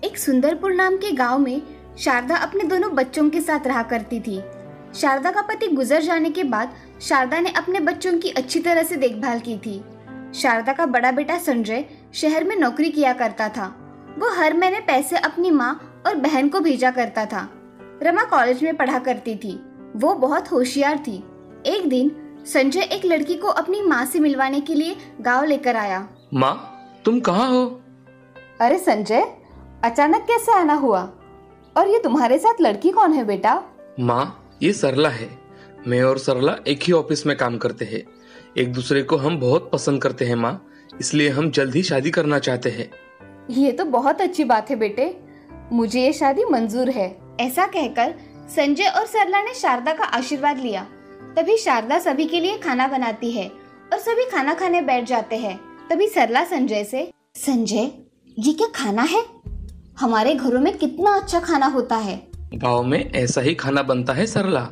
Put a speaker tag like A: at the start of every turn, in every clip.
A: एक सुंदरपुर नाम के गांव में शारदा अपने दोनों बच्चों के साथ रहा करती थी। शारदा का पति गुजर जाने के बाद शारदा ने अपने बच्चों की अच्छी तरह से देखभाल की थी। शारदा का बड़ा बेटा संजय शहर में नौकरी किया करता था। वो हर महीने पैसे अपनी माँ और बहन को भेजा करता था। रमा कॉलेज में पढ़ा करती थी। वो बहुत होशियार थी। एक दिन संजय एक लड़की को अपनी माँ से मिलवाने के लिए गांव लेकर आया।
B: माँ, तुम कहाँ हो?
A: अरे संजय, अचानक कैसे आना हुआ? और ये तुम्हारे साथ लड़की कौन है बेटा?
B: माँ, ये सरला है। मैं और सरला एक ही ऑफिस में काम करते हैं। एक दूसरे को हम बहुत पसंद करते हैं माँ, इसलिए हम जल्द ही शादी करना चाहते हैं।
A: ये तो बहुत अच्छी बात है बेटे, मुझे ये शादी मंजूर है। ऐसा कहकर संजय और सरला ने शारदा का आशीर्वाद लिया। तभी शारदा सभी के लिए खाना बनाती है और सभी खाना खाने बैठ जाते हैं। तभी सरला संजय से, संजय ये क्या खाना है? हमारे घरों में कितना अच्छा खाना होता है।
B: गांव में ऐसा ही खाना बनता है सरला।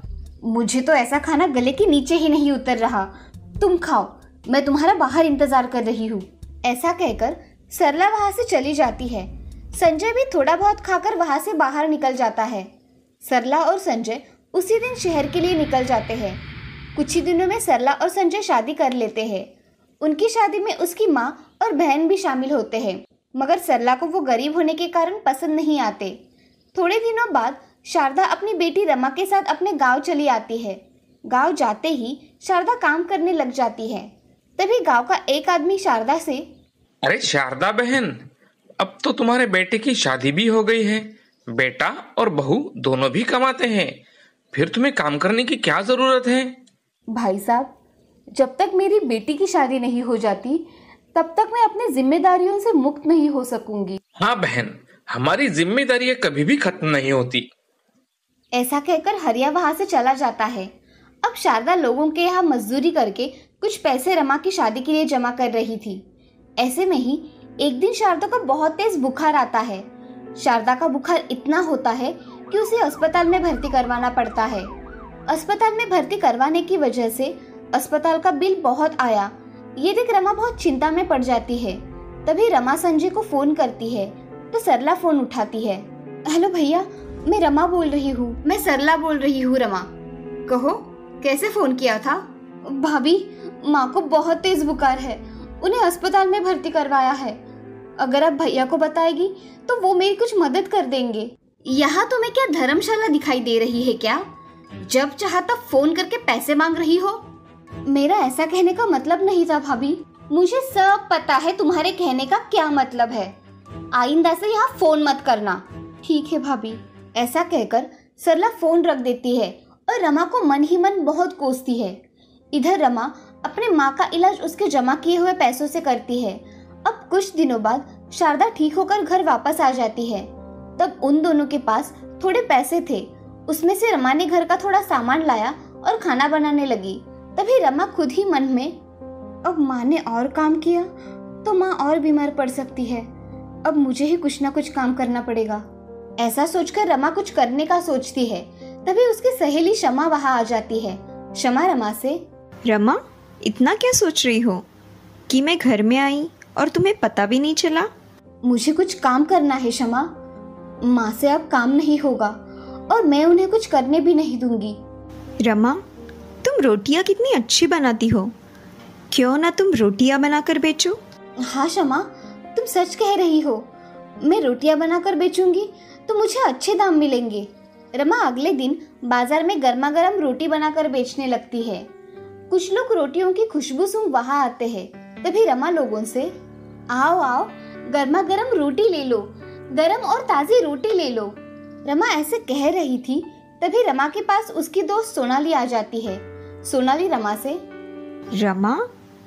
A: मुझे तो ऐसा खाना गले के नीचे ही नहीं उतर रहा। तुम खाओ, मैं तुम्हारा बाहर इंतजार कर रही हूँ। ऐसा कहकर सरला वहाँ से चली जाती है। संजय भी थोड़ा बहुत खाकर वहाँ से बाहर निकल जाता है। सरला और संजय उसी दिन शहर के लिए निकल जाते हैं। कुछ ही दिनों में सरला और संजय शादी कर लेते हैं। उनकी शादी में उसकी माँ और बहन भी शामिल होते हैं, मगर सरला को वो गरीब होने के कारण पसंद नहीं आते। थोड़े दिनों बाद शारदा अपनी बेटी रमा के साथ अपने गांव चली आती है। गांव जाते ही शारदा काम करने लग जाती है। तभी गांव का एक आदमी शारदा से,
B: अरे शारदा बहन, अब तो तुम्हारे बेटे की शादी भी हो गई है। बेटा और बहू दोनों भी कमाते हैं, फिर तुम्हें काम करने की क्या जरूरत है?
A: भाई साहब, जब तक मेरी बेटी की शादी नहीं हो जाती तब तक मैं अपनी जिम्मेदारियों से मुक्त नहीं हो सकूंगी।
B: हाँ बहन, हमारी जिम्मेदारियां कभी भी खत्म नहीं होती।
A: ऐसा कहकर हरिया वहां से चला जाता है। अब शारदा लोगों के यहाँ मजदूरी करके कुछ पैसे रमा की शादी के लिए जमा कर रही थी। ऐसे में ही एक दिन शारदा को बहुत तेज बुखार आता है। शारदा का बुखार इतना होता है कि उसे अस्पताल में भर्ती करवाना पड़ता है। अस्पताल में भर्ती करवाने की वजह से अस्पताल का बिल बहुत आया। ये देख रमा बहुत चिंता में पड़ जाती है। तभी रमा संजय को फोन करती है तो सरला फोन उठाती है। हेलो भैया, मैं रमा बोल रही हूँ। मैं सरला बोल रही हूँ रमा। कहो, कैसे फोन किया था? भाभी, माँ को बहुत तेज बुखार है, उन्हें अस्पताल में भर्ती करवाया है। अगर आप भैया को बताएगी तो वो मेरी कुछ मदद कर देंगे। यहाँ तुम्हें क्या धर्मशाला दिखाई दे रही है क्या? जब चाहा तब फोन करके पैसे मांग रही हो। मेरा ऐसा कहने का मतलब नहीं था भाभी, मुझे सब पता है तुम्हारे कहने का क्या मतलब है। आइंदा से यहाँ फोन मत करना। ठीक है भाभी। ऐसा कहकर सरला फोन रख देती है और रमा को मन ही मन बहुत कोसती है। इधर रमा अपने माँ का इलाज उसके जमा किए हुए पैसों से करती है। अब कुछ दिनों बाद शारदा ठीक होकर घर वापस आ जाती है। तब उन दोनों के पास थोड़े पैसे थे। उसमें से रमा ने घर का थोड़ा सामान लाया और खाना बनाने लगी। तभी रमा खुद ही मन में, अब माँ ने और काम किया तो माँ और बीमार पड़ सकती है। अब मुझे ही कुछ ना कुछ काम करना पड़ेगा। ऐसा सोचकर रमा कुछ करने का सोचती है। तभी उसकी सहेली शमा वहाँ आ जाती है। शमा रमा से,
C: रमा, इतना क्या सोच रही हो कि मैं घर में आई और तुम्हें पता भी नहीं चला?
A: मुझे कुछ काम करना है शमा। माँ से अब काम नहीं होगा और मैं उन्हें कुछ करने भी नहीं दूंगी।
C: रमा, तुम रोटियां कितनी अच्छी बनाती हो, क्यों ना तुम रोटियां बनाकर बेचो?
A: हाँ शमा, तुम सच कह रही हो। मैं रोटियां बनाकर बेचूंगी तो मुझे अच्छे दाम मिलेंगे। रमा अगले दिन बाजार में गर्मा गर्म रोटी बनाकर बेचने लगती है। कुछ लोग रोटियों की खुशबू सूंघ वहाँ आते हैं। तभी रमा लोगों से, आओ आओ, गर्मा गर्म रोटी ले लो, गरम और ताजी रोटी ले लो। रमा ऐसे कह रही थी। तभी रमा के पास उसकी दोस्त सोनाली आ जाती है। सोनाली रमा से,
C: रमा,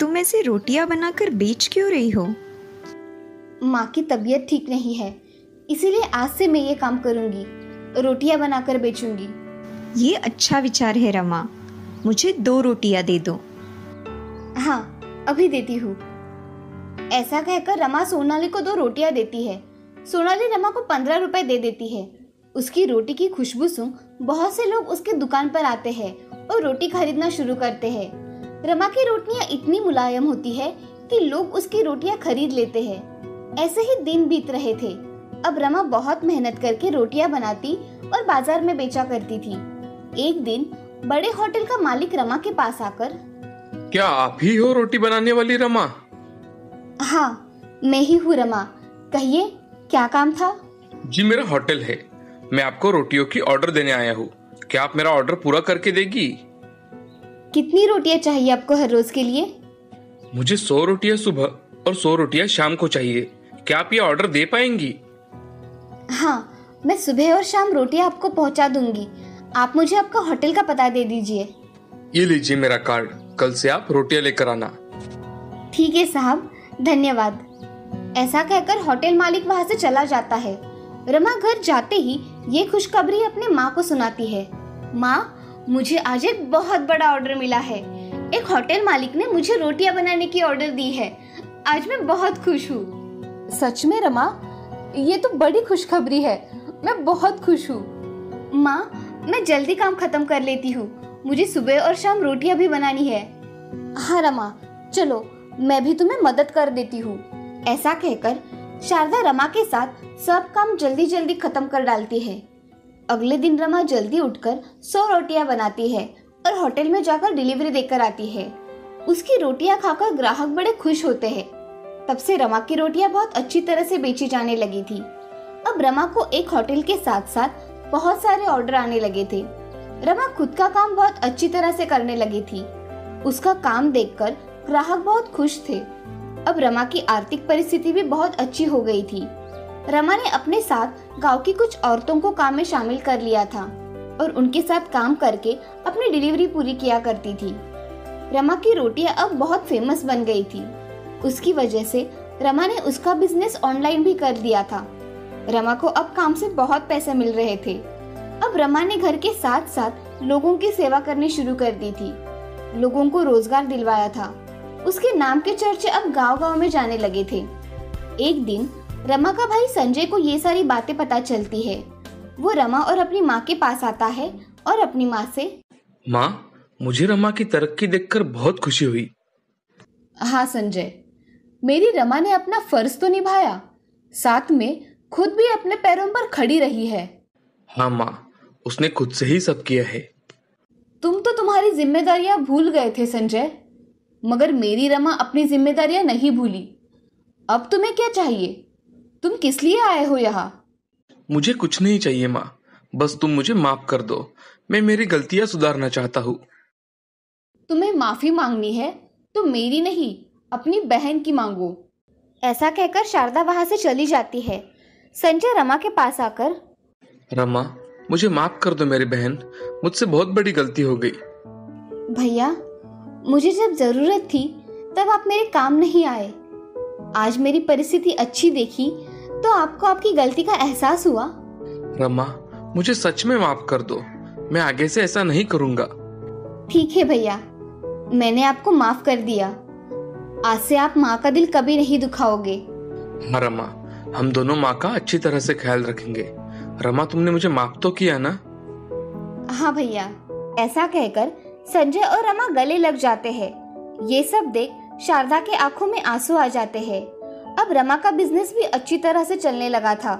C: तुम ऐसे रोटियां बनाकर बेच क्यों रही हो?
A: माँ की तबीयत ठीक नहीं है, इसीलिए आज से मैं ये काम करूंगी, रोटियां बनाकर बेचूंगी।
C: ये अच्छा विचार है रमा, मुझे 2 रोटियां दे दो।
A: हाँ, अभी देती हूँ। ऐसा कहकर रमा सोनाली को 2 रोटियां देती है। सोनाली रमा को 15 रुपए दे देती है। उसकी रोटी की खुशबू सूंघ बहुत से लोग उसके दुकान पर आते हैं और रोटी खरीदना शुरू करते हैं। रमा की रोटियां इतनी मुलायम होती है कि लोग उसकी रोटियां खरीद लेते हैं। ऐसे ही दिन बीत रहे थे। अब रमा बहुत मेहनत करके रोटियां बनाती और बाजार में बेचा करती थी। एक दिन बड़े होटल का मालिक रमा के पास आकर,
B: क्या आप ही हो रोटी बनाने वाली रमा?
A: हाँ, मैं ही हूँ रमा। कहिए, क्या काम था?
B: जी, मेरा होटल है। मैं आपको रोटियों की ऑर्डर देने आया हूँ। क्या आप मेरा ऑर्डर पूरा करके देगी?
A: कितनी रोटियां चाहिए आपको हर रोज के लिए?
B: मुझे 100 रोटियां सुबह और 100 रोटियां शाम को चाहिए। क्या आप ये ऑर्डर दे पाएंगी?
A: हाँ, मैं सुबह और शाम रोटियां आपको पहुंचा दूंगी। आप मुझे आपका होटल का पता दे दीजिए।
B: ये लीजिए मेरा कार्ड। कल से आप रोटियां लेकर आना।
A: ठीक है साहब, धन्यवाद। ऐसा कहकर होटल मालिक वहां से चला जाता है। रमा घर जाते ही ये खुशखबरी अपने माँ को सुनाती है। माँ, मुझे आज एक बहुत बड़ा ऑर्डर मिला है। एक होटल मालिक ने मुझे रोटियां बनाने की ऑर्डर दी है। आज मैं बहुत खुश हूँ। सच में रमा, ये तो बड़ी खुशखबरी है। मैं बहुत खुश हूँ। माँ, मैं जल्दी काम खत्म कर लेती हूँ। मुझे सुबह और शाम रोटियां भी बनानी है। हाँ रमा, चलो मैं भी तुम्हें मदद कर देती हूँ। ऐसा कहकर शारदा रमा के साथ सब काम जल्दी जल्दी खत्म कर डालती है। अगले दिन रमा जल्दी उठकर 100 रोटियां बनाती है और होटल में जाकर डिलीवरी देकर आती है। उसकी रोटियां खाकर ग्राहक बड़े खुश होते हैं। तब से रमा की रोटियां बहुत अच्छी तरह से बेची जाने लगी थी। अब रमा को एक होटल के साथ साथ बहुत सारे ऑर्डर आने लगे थे। रमा खुद का काम बहुत अच्छी तरह से करने लगी थी। उसका काम देखकर ग्राहक बहुत खुश थे। अब रमा की आर्थिक परिस्थिति भी बहुत अच्छी हो गई थी। रमा ने अपने साथ गांव की कुछ औरतों को काम में शामिल कर लिया था और उनके साथ काम करके अपनी डिलीवरी पूरी किया करती थी। रमा की रोटियां अब बहुत फेमस बन गई थी। उसकी वजह से रमा ने उसका बिजनेस ऑनलाइन भी कर दिया था। रमा को अब काम से बहुत पैसे मिल रहे थे। अब रमा ने घर के साथ साथ लोगों की सेवा करनी शुरू कर दी थी। लोगों को रोजगार दिलवाया था। उसके नाम के चर्चे अब गांव-गांव में जाने लगे थे। एक दिन रमा का भाई संजय को ये सारी बातें पता चलती है। वो रमा और अपनी माँ के पास आता है और अपनी माँ से,
B: माँ, मुझे रमा की तरक्की देखकर बहुत खुशी हुई।
A: हाँ संजय, मेरी रमा ने अपना फर्ज तो निभाया, साथ में खुद भी अपने पैरों पर खड़ी रही है।
B: हाँ माँ, उसने खुद से ही सब किया है।
A: तुम तो तुम्हारी जिम्मेदारियां भूल गए थे संजय, मगर मेरी रमा अपनी जिम्मेदारियां नहीं भूली। अब तुम्हें क्या चाहिए? तुम किस लिए आए हो यहाँ?
B: मुझे कुछ नहीं चाहिए माँ, बस तुम मुझे माफ कर दो। मैं मेरी गलतियां सुधारना चाहता हूँ।
A: तुम्हें माफी मांगनी है तो मेरी नहीं, अपनी बहन की मांगो। ऐसा कहकर शारदा वहां से चली जाती है। संजय रमा के पास आकर,
B: रमा, मुझे माफ कर दो मेरी बहन, मुझसे बहुत बड़ी गलती हो गई।
A: भैया, मुझे जब जरूरत थी तब आप मेरे काम नहीं आए। आज मेरी परिस्थिति अच्छी देखी तो आपको आपकी गलती का एहसास हुआ।
B: रमा, मुझे सच में माफ कर दो। मैं आगे से ऐसा नहीं करूंगा।
A: ठीक है भैया, मैंने आपको माफ कर दिया। आज से आप माँ का दिल कभी नहीं दुखाओगे।
B: हाँ रमा, हम दोनों माँ का अच्छी तरह से ख्याल रखेंगे। रमा, तुमने मुझे माफ तो किया ना?
A: हाँ भैया। ऐसा कहकर संजय और रमा गले लग जाते हैं। ये सब देख शारदा के आंखों में आंसू आ जाते हैं। अब रमा का बिजनेस भी अच्छी तरह से चलने लगा था।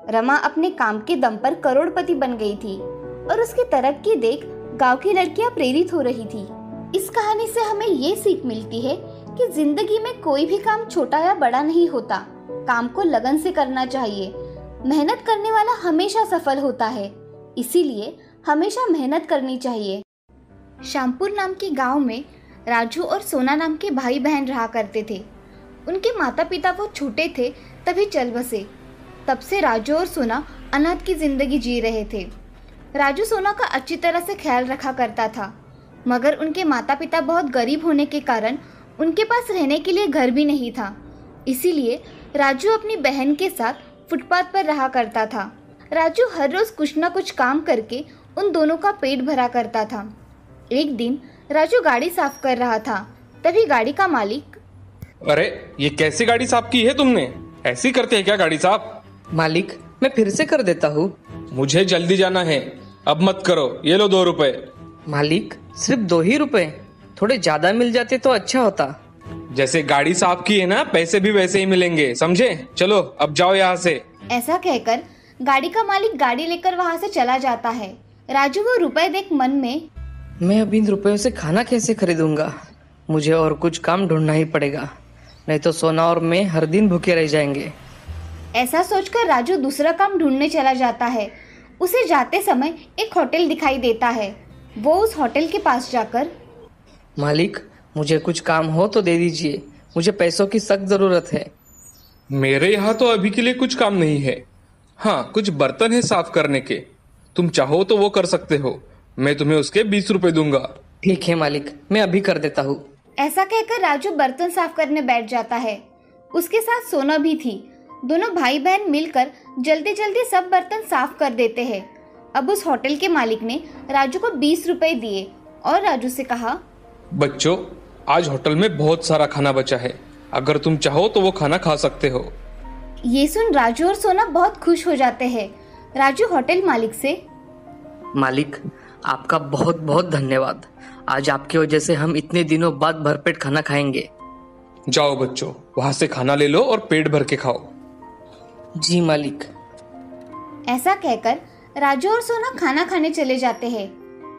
A: रमा अपने काम के दम पर करोड़पति बन गई थी और उसकी तरक्की देख गांव की लड़कियां प्रेरित हो रही थी। इस कहानी से हमें ये सीख मिलती है कि जिंदगी में कोई भी काम छोटा या बड़ा नहीं होता। काम को लगन से करना चाहिए। मेहनत करने वाला हमेशा सफल होता है, इसीलिए हमेशा मेहनत करनी चाहिए। श्यामपुर नाम के गांव में राजू और सोना नाम के भाई बहन रहा करते थे। उनके माता पिता वो छोटे थे तभी चल बसे। तब से राजू और सोना अनाथ की जिंदगी जी रहे थे। राजू सोना का अच्छी तरह से ख्याल रखा करता था, मगर उनके माता पिता बहुत गरीब होने के कारण उनके पास रहने के लिए घर भी नहीं था। इसीलिए राजू अपनी बहन के साथ फुटपाथ पर रहा करता था। राजू हर रोज कुछ न कुछ काम करके उन दोनों का पेट भरा करता था। एक दिन राजू गाड़ी साफ कर रहा था, तभी गाड़ी का मालिक,
B: अरे, ये कैसी गाड़ी साफ की है तुमने? ऐसी करते हैं क्या गाड़ी साफ?
D: मालिक, मैं फिर से कर देता हूँ।
B: मुझे जल्दी जाना है, अब मत करो। ये लो 2 रुपए।
D: मालिक, सिर्फ 2 ही रुपए? थोड़े ज्यादा मिल जाते तो अच्छा होता।
B: जैसे गाड़ी साफ की है ना, पैसे भी वैसे ही मिलेंगे, समझे? चलो अब जाओ यहाँ से।
A: ऐसा कहकर गाड़ी का मालिक गाड़ी लेकर वहां से चला जाता है। राजू वो रुपए देख मन में,
D: मैं अब इन रुपयों से खाना कैसे खरीदूंगा? मुझे और कुछ काम ढूंढना ही पड़ेगा, नहीं तो सोना और मैं हर दिन भूखे रह जाएंगे।
A: ऐसा सोचकर राजू दूसरा काम ढूंढने चला जाता है। उसे जाते समय एक होटल दिखाई देता है। वो उस होटल के पास जाकर,
D: मालिक, मुझे कुछ काम हो तो दे दीजिए, मुझे पैसों की सख्त जरूरत है।
B: मेरे यहाँ तो अभी के लिए कुछ काम नहीं है। हाँ, कुछ बर्तन है साफ करने के, तुम चाहो तो वो कर सकते हो। मैं तुम्हें उसके 20 रुपए दूंगा।
D: ठीक है मालिक, मैं अभी कर देता हूँ।
A: ऐसा कहकर राजू बर्तन साफ करने बैठ जाता है। उसके साथ सोना भी थी। दोनों भाई बहन मिलकर जल्दी जल्दी सब बर्तन साफ कर देते हैं। अब उस होटल के मालिक ने राजू को 20 रुपए दिए और राजू से कहा,
B: बच्चों, आज होटल में बहुत सारा खाना बचा है, अगर तुम चाहो तो वो खाना खा सकते हो।
A: ये सुन राजू और सोना बहुत खुश हो जाते हैं। राजू होटल मालिक से,
D: मालिक, आपका बहुत बहुत धन्यवाद। आज आपकी वजह से हम इतने दिनों बाद भरपेट खाना खाएंगे।
B: जाओ बच्चों, वहां से खाना ले लो और पेट भर के खाओ।
D: जी मालिक।
A: ऐसा कहकर राजू और सोना खाना खाने चले जाते हैं।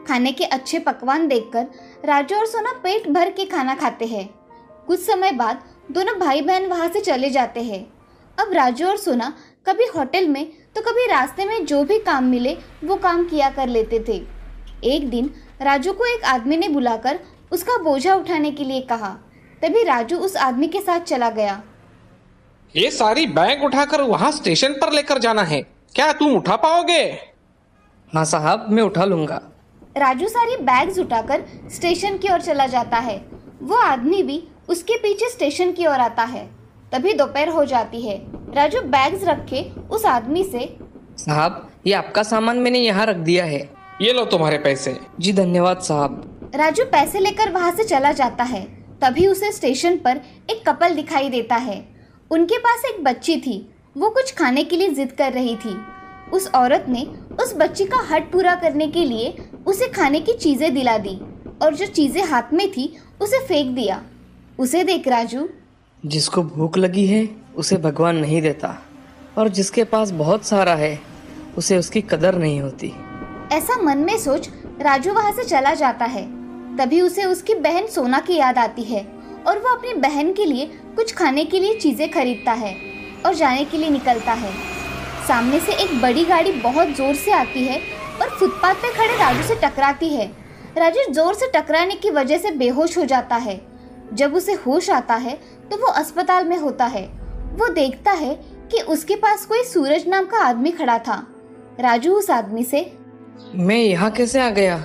A: खाने के अच्छे पकवान देखकर राजू और सोना पेट भर के खाना खाते हैं। कुछ समय बाद दोनों भाई बहन वहां से चले जाते हैं। अब राजू और सोना कभी होटल में तो कभी रास्ते में जो भी काम मिले वो काम किया कर लेते थे। एक दिन राजू को एक आदमी ने बुलाकर उसका बोझा उठाने के लिए कहा। तभी राजू उस आदमी के साथ चला गया।
B: ये सारी बैग उठाकर वहां स्टेशन पर लेकर जाना है, क्या तुम उठा पाओगे?
D: हाँ साहब, मैं उठा लूंगा।
A: राजू सारी बैग्स उठाकर स्टेशन की ओर चला जाता है। वो आदमी भी उसके पीछे स्टेशन की ओर आता है। तभी दोपहर हो जाती है। राजू बैग्स रखे उस आदमी से,
D: साहब, ये आपका सामान मैंने यहाँ रख दिया है।
B: ये लो तुम्हारे पैसे।
D: जी धन्यवाद साहब।
A: राजू पैसे लेकर वहां से चला जाता है। तभी उसे स्टेशन पर एक कपल दिखाई देता है। उनके पास एक बच्ची थी। वो कुछ खाने के लिए जिद कर रही थी। उस औरत ने उस बच्ची का हट पूरा करने के लिए उसे खाने की चीजें दिला दी और जो चीजें हाथ में थी उसे फेंक दिया। उसे देख राजू,
D: जिसको भूख लगी है उसे भगवान नहीं देता, और जिसके पास बहुत सारा है उसे उसकी कदर नहीं होती।
A: ऐसा मन में सोच राजू वहां से चला जाता है। तभी उसे उसकी बहन सोना की याद आती है और वो अपनी बहन के लिए कुछ खाने के लिए चीजें खरीदता है और जाने के लिए निकलता है। सामने से एक बड़ी गाड़ी बहुत जोर से आती है और फुटपाथ पे खड़े राजू से टकराती है। राजू जोर से टकराने की वजह से बेहोश हो जाता है। जब उसे होश आता है तो वो अस्पताल में होता है। वो देखता है कि उसके पास कोई सूरज नाम का आदमी खड़ा था। राजू उस आदमी से,
D: मैं यहाँ कैसे आ गया?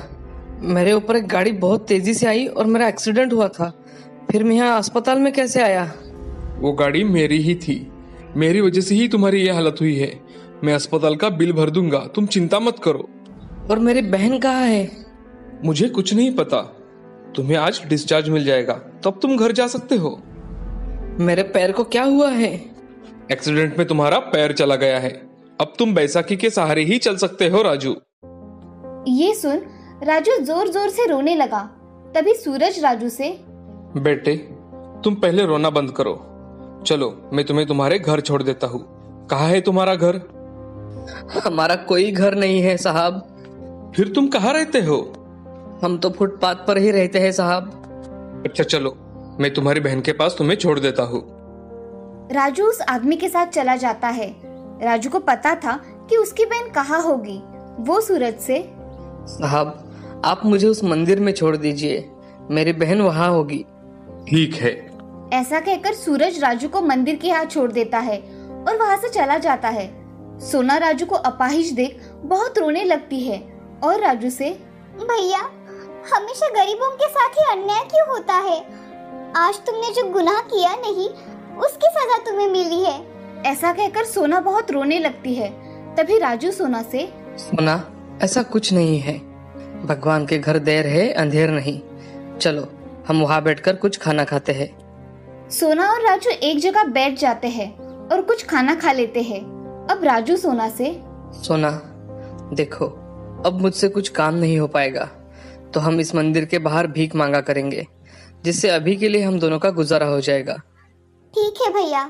D: मेरे ऊपर एक गाड़ी बहुत तेजी से आई और मेरा एक्सीडेंट हुआ था। फिर मैं यहाँ अस्पताल में कैसे आया?
B: वो गाड़ी मेरी ही थी, मेरी वजह से ही तुम्हारी ये हालत हुई है। मैं अस्पताल का बिल भर दूंगा, तुम चिंता मत करो।
D: और मेरी बहन कहाँ है?
B: मुझे कुछ नहीं पता। तुम्हें आज डिस्चार्ज मिल जाएगा, तब तुम घर जा सकते हो।
D: मेरे पैर को क्या हुआ है?
B: एक्सीडेंट में तुम्हारा पैर चला गया है। अब तुम बैसाखी के सहारे ही चल सकते हो राजू।
A: ये सुन राजू जोर जोर से रोने लगा। तभी सूरज राजू से,
B: बेटे, तुम पहले रोना बंद करो। चलो, मैं तुम्हें तुम्हारे घर छोड़ देता हूँ। कहाँ है तुम्हारा घर?
D: हमारा कोई घर नहीं है साहब।
B: फिर तुम कहाँ रहते हो?
D: हम तो फुटपाथ पर ही रहते हैं साहब।
B: अच्छा चलो, मैं तुम्हारी बहन के पास तुम्हें छोड़ देता हूँ।
A: राजू उस आदमी के साथ चला जाता है। राजू को पता था कि उसकी बहन कहाँ होगी। वो सूरज से,
D: साहब, आप मुझे उस मंदिर में छोड़ दीजिए, मेरी बहन वहाँ होगी।
B: ठीक है।
A: ऐसा कहकर सूरज राजू को मंदिर के यहाँ छोड़ देता है और वहाँ से चला जाता है। सोना राजू को अपाहिज देख बहुत रोने लगती है और राजू से,
E: भैया, हमेशा गरीबों के साथ ही अन्याय क्यों होता है? आज तुमने जो गुनाह किया नहीं, उसकी सजा तुम्हें मिली है।
A: ऐसा कहकर सोना बहुत रोने लगती है। तभी राजू सोना से,
D: सोना, ऐसा कुछ नहीं है। भगवान के घर देर है अंधेर नहीं। चलो, हम वहाँ बैठकर कुछ खाना खाते हैं।
A: सोना और राजू एक जगह बैठ जाते हैं और कुछ खाना खा लेते हैं। अब राजू सोना से,
D: सोना, देखो, अब मुझसे कुछ काम नहीं हो पाएगा, तो हम इस मंदिर के बाहर भीख मांगा करेंगे, जिससे अभी के लिए हम दोनों का गुजारा हो जाएगा।
E: ठीक है भैया।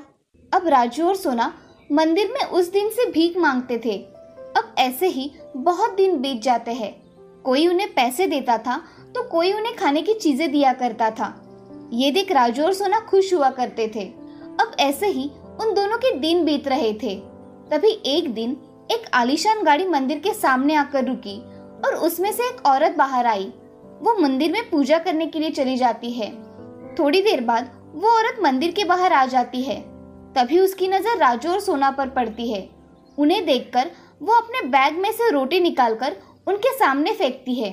A: अब राजू और सोना मंदिर में उस दिन से भीख मांगते थे। अब ऐसे ही बहुत दिन बीत जाते हैं। कोई उन्हें पैसे देता था तो कोई उन्हें खाने की चीजें दिया करता था। ये देख राजू और सोना खुश हुआ करते थे। अब ऐसे ही उन दोनों के दिन बीत रहे थे। तभी एक दिन एक आलीशान गाड़ी मंदिर के सामने आकर रुकी और उसमें से एक औरत बाहर आई। वो मंदिर में पूजा करने के लिए चली जाती है। थोड़ी देर बाद वो औरत मंदिर के बाहर आ जाती है। तभी उसकी नजर राजू और सोना पर पड़ती है। उन्हें देखकर वो अपने बैग में से रोटी निकालकर उनके सामने फेंकती है।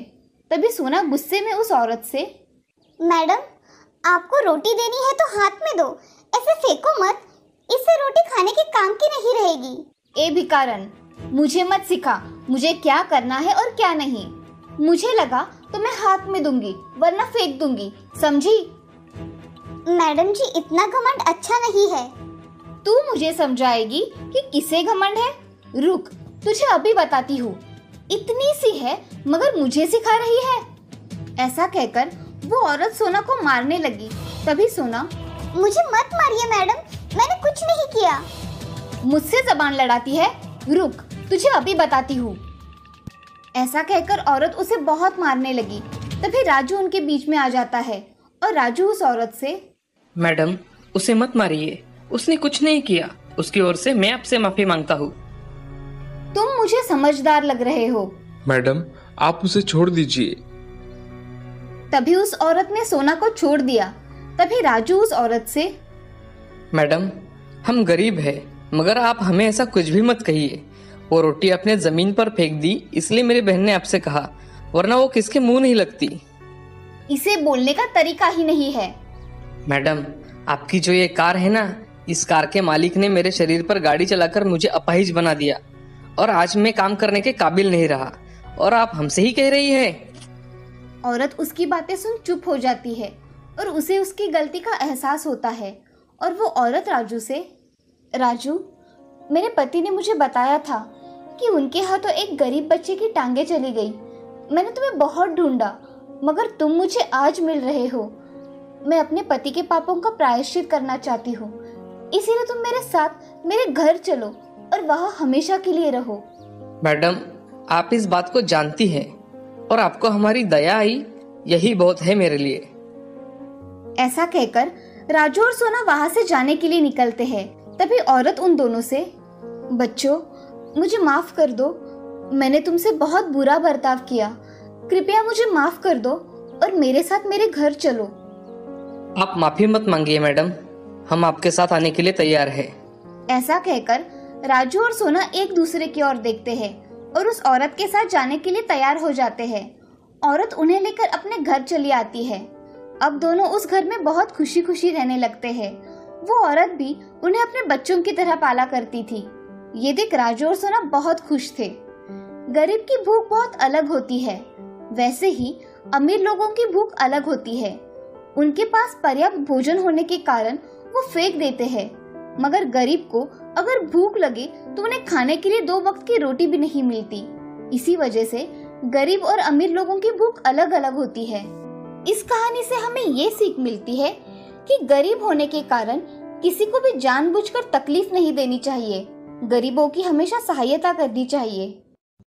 A: तभी सोना गुस्से में उस औरत से,
E: मैडम, आपको रोटी देनी है तो हाथ में दो, ऐसे फेंको मत, इससे रोटी खाने के काम की नहीं रहेगी।
A: ए भिखारन, मुझे मत सिखा मुझे क्या करना है और क्या नहीं। मुझे लगा तो मैं हाथ में दूंगी वरना फेंक दूंगी, समझी?
E: मैडम जी, इतना घमंड अच्छा नहीं है।
A: तू मुझे समझाएगी कि किसे घमंड है? रुक, तुझे अभी बताती हूँ। इतनी सी है मगर मुझे सिखा रही है। ऐसा कहकर वो औरत सोना को मारने लगी। तभी सोना,
E: मुझे मत मारिए मैडम, मैंने कुछ नहीं किया।
A: मुझसे जबान लड़ाती है? रुक, तुझे अभी बताती हूँ। ऐसा कहकर औरत उसे बहुत मारने लगी। तभी राजू उनके बीच में आ जाता है और राजू उस औरत से,
D: मैडम, उसे मत मारिए, उसने कुछ नहीं किया। उसकी ओर से मैं आपसे माफी मांगता हूँ।
A: तुम मुझे समझदार लग रहे हो।
B: मैडम, आप उसे छोड़ दीजिए।
A: तभी उस औरत ने सोना को छोड़ दिया। तभी राजू उस औरत से,
D: मैडम, हम गरीब हैं, मगर आप हमें ऐसा कुछ भी मत कहिए। वो रोटी अपने जमीन पर फेंक दी इसलिए मेरी बहन ने आपसे कहा, वरना वो किसके मुंह नहीं लगती।
A: इसे बोलने का तरीका ही नहीं है।
D: मैडम, आपकी जो ये कार है ना, इस कार के मालिक ने मेरे शरीर पर गाड़ी चलाकर मुझे अपाहिज बना दिया और आज मैं काम करने के काबिल नहीं रहा, और आप हमसे ही कह रही हैं।
A: औरत उसकी बातें सुन चुप हो जाती है और उसे उसकी गलती का एहसास होता है और वो औरत राजू से, राजू, मेरे पति ने मुझे बताया था कि उनके हाथों एक गरीब बच्चे की टांगे चली गई। मैंने तुम्हें बहुत ढूंढा मगर तुम मुझे आज मिल रहे हो। मैं अपने पति के पापों का प्रायश्चित करना चाहती हूँ, इसीलिए तुम मेरे साथ मेरे घर चलो और वहाँ हमेशा के लिए रहो।
D: मैडम, आप इस बात को जानती हैं और आपको हमारी दया आई, यही बहुत है मेरे लिए।
A: ऐसा कहकर राजू और सोना वहाँ से जाने के लिए निकलते हैं। तभी औरत उन दोनों से, बच्चों, मुझे माफ कर दो, मैंने तुमसे बहुत बुरा बर्ताव किया, कृपया मुझे माफ कर दो और मेरे साथ मेरे घर चलो।
D: आप माफी मत मांगिए मैडम, हम आपके साथ आने के लिए तैयार हैं।
A: ऐसा कहकर राजू और सोना एक दूसरे की ओर देखते हैं और उस औरत के साथ जाने के लिए तैयार हो जाते हैं। औरत उन्हें लेकर अपने घर चली आती है। अब दोनों उस घर में बहुत खुशी खुशी रहने लगते हैं। वो औरत भी उन्हें अपने बच्चों की तरह पाला करती थी। ये देख राजू और सोना बहुत खुश थे। गरीब की भूख बहुत अलग होती है, वैसे ही अमीर लोगों की भूख अलग होती है। उनके पास पर्याप्त भोजन होने के कारण वो फेंक देते हैं, मगर गरीब को अगर भूख लगे तो उन्हें खाने के लिए 2 वक्त की रोटी भी नहीं मिलती। इसी वजह से गरीब और अमीर लोगों की भूख अलग अलग होती है। इस कहानी से हमें ये सीख मिलती है कि गरीब होने के कारण किसी को भी जानबूझकर तकलीफ नहीं देनी चाहिए। गरीबों की हमेशा सहायता करनी चाहिए।